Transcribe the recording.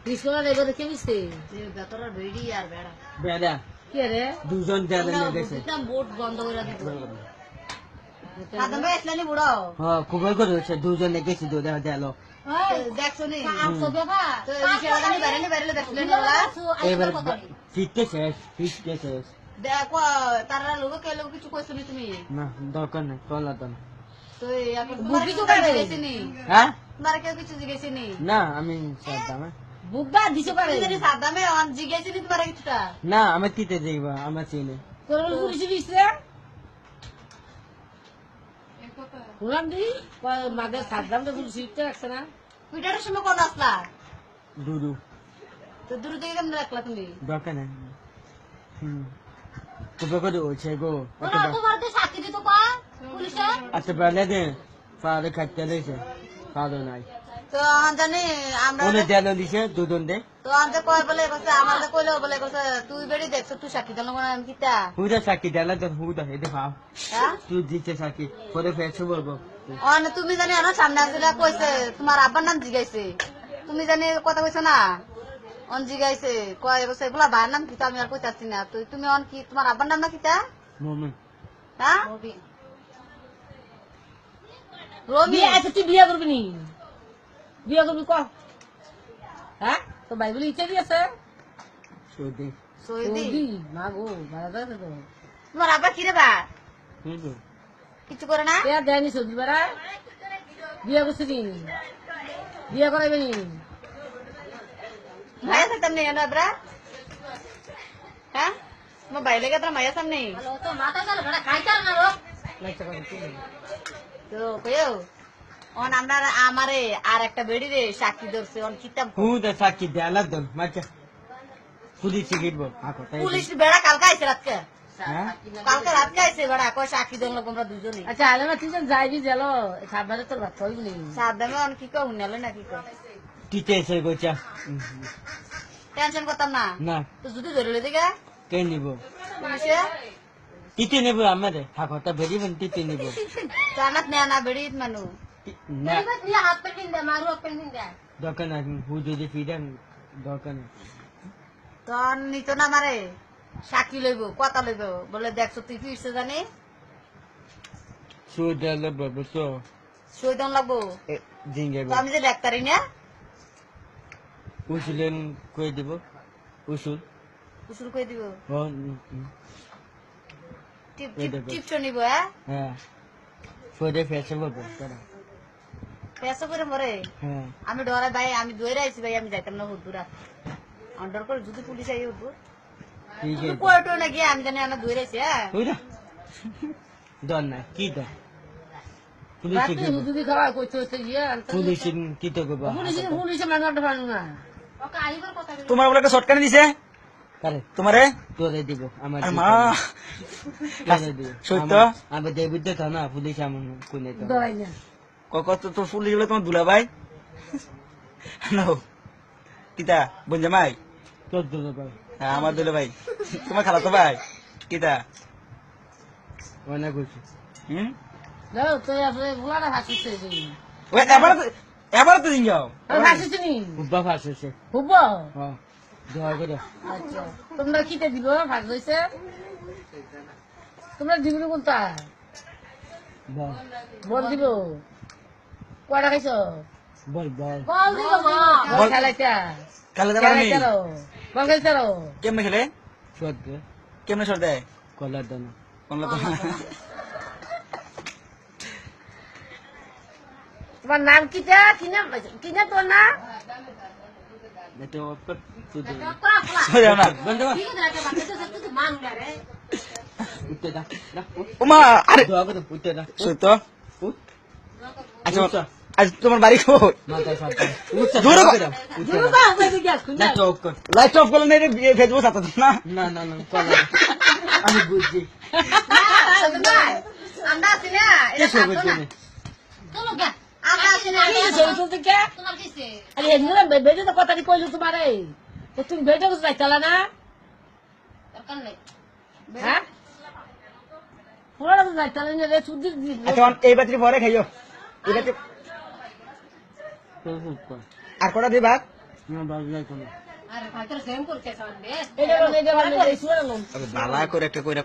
রিস্কলা driver কে মিশছে বেতরা বেড়ি আর বেড়া বেড়া কে রে দুজন দেলে গেছে বোট বন্ধ করে দিত আদমে আসলানি বুড়ো হ্যাঁ খুবই করেছে দুজনে গেছে তো দেলো দেখছো নি আমসো বাবা তো ইশারানি বাইরে দেখলেন না এবার ফিটতে শেষ দেখো তারা লোক কে লোক কিছু কইছো নি তুমি না দরকার নাই কলা তো তো এখন বুবি তো গেছে নি হ্যাঁ তোমার কেউ কিছু জিজ্ঞেস নি না আমি সাদামে বুগবা দিছো পারে তুমি সাদামে অন জিজ্ঞেস নি তোমার কিছুটা না আমি তিতে যাইবা আমার চিনে তোর পুলিশ দিছে পুরান দি মাদের সাদাম তো পুলিশ দিতে আছে না পিটারের সময় কোন আসলা দুরু তো দুরু থেকে কেমন রাখলা তুমি দরকার নাই কবে করে হচ্ছে গো তোমার তো সাথী দিত পা পুলিশে আচ্ছা বলে দে ফারে খাইতে দিছে ফারে নাই তো জানি আমরা ওনে দেলো দিছে দুজন দে তো আনতে কয় বলে কইছে আমারে কইলো বলে কইছে তুই বেড়ি দেখছ তুই সাক্ষী দিল না আমি কিতা হুদা সাক্ষী দিলা তো হুদা এদে ভাব হ্যাঁ তুই দিতে সাক্ষী পরে ফেসে বলবো অন তুমি জানি আনো সামনে আসলে কইছে তোমার আব্বার নাম জিগাইছে তুমি জানি কথা কইছ না অন জিগাইছে কয় কইছে এগুলা ভাইয়ের নাম কিতা আমি আর কইতাছি না তো তুমি অন কি তোমার আব্বার নাম না কিতা মমি হ্যাঁ রবি আচ্ছা তুই বিয়ে করবি নি বিয়ে করবি ক হ্যাঁ তো বাইবেল ইচ্ছা দিয়েছে সৌদি মা গো ভালো তো তোমার আব্বা কি রে বা কিছু করে না দেয়নি সৌদি বেড়া বিয়ে করছি নি বিয়ে করাইবে নি মায়া থাকতাম নেই আব্রা হ্যাঁ তোমার বাইরে গেতাম মায়া সামনে তো মাথা চাল ভাড়া খাইতাম না রো তো কইও অন আমরা আমারে আর একটা বেড়ি রে সাক্ষী ধরছে অন কিতাব হুদা সাক্ষী দেলা দন মাচা পুলিশ গিরব পুলিশ বেড়া কালকে আইছে রাতকে কালকে রাতকে আইছে বেড়া কই সাক্ষী দন লোক আমরা দুজনই আচ্ছা আলেমা তিনজন যাইবি গেলো সাবধানে তোর ভাত হইবি নি সাবধানে অন কি কও হুনালে না কি কও টিতে এসে গোচা টেনশন করতাম না না তো যদি ধরে লই দিগা কে নিব পুলিশে টিতে নেব আমারে হাকটা বেড়ি বন টিতে নেব জানাত না না বেড়ি মানু হাত পে দিন দে মারু আপেল দিন দে দোকান হুজু দি ফিডান দোকান তন নিতো না মারে সাক্ষী লইব কথা লইব বলে দেখছো তুই কি হইছে জানি সুইদান লাগবো বুঝছো সুইদান লাগবো জিঙ্গে তো আমি যে ডাক্তারই না উসুলেন কই দিব উসুল কই দিব টিপ নিব হ্যাঁ ফোরে ফেসে বলবো তারা পেশা করে মরে আমি ডরে ভাই আমি দৌড়ে আইছি ভাই আমি যাইতাম না হুদুরা অন্ডার করে যদি পুলিশ আই হুদুর কোর্টে না গিয়ে আমি জানি আমরা দৌড়ে আইছি হ্যাঁ ডর না কি ডর পুলিশ কি হুদুরি খাওয়া কইতে হচ্ছে ইয়া পুলিশ কি তো গো পুলিশ মানতে পারু না ওকে আইবার কথা তোমার বলে শর্টকাট দিছে কারে তোমারে তোরে দিব আমার মা কাছে দিব সত্য আমি দেবিদ দে না পুলিশ আমন কোনে তো দই না কত তো পুলিশ গুলো তোমার দুলা ভাই নাও কিতা বঞ্জা মাই তোর দুলা ভাই হ্যাঁ আমার দুলা ভাই তোমার খালা তো ভাই কিতা অনেক খুশি নাও তো আসলে গুলাটা হাসিছে ওই এবার তো দিন যাও হাসিছে নি হুব্বা হাসিছে হুব্বা হ্যাঁ দোয়া করে আচ্ছা তোমরা কিতে দিব ভাগ হইছে তোমরা দিবি কোনটা বল দিব কয়টা খাইছ বল দিব বল খেলাইতা খেলাইতে পারবি বল খেলতে রো কেমনে খেলে শট দে কেমনে শট দেয় কলার দানা তোমার নাম কিটা কি না তোর না নেতে ওপর তুই সরে না বন্ধ কর ঠিক আছে তুই তো মান না রে উঠতে দা ওমা আরে উঠতে দা সত্য আচ্ছা আজ তোমার বাড়ি কো মাথায় সাথে জোরে জোরে বা কই গেছ লাইট অফ করলে না ফেসবুক সাথে না না না না আমি বুঝছি আমরা আছি না এটা চলো গা আমরা আছি না আমি জোরে তুলতে কে তোমার কিসে আরে এমন বেজে তো কথা কইলো তোমারে তো তুমি বেজে বুঝাই চলা না দরকার নেই হ্যাঁ পুরো বুঝাই চলা না রে সুদি আচ্ছা এই বাতরি পরে খাইও এই বাতরি আর কটা দিবা আরে ভাই তোর সেম করতে চান রে বালা করে একটা কইরা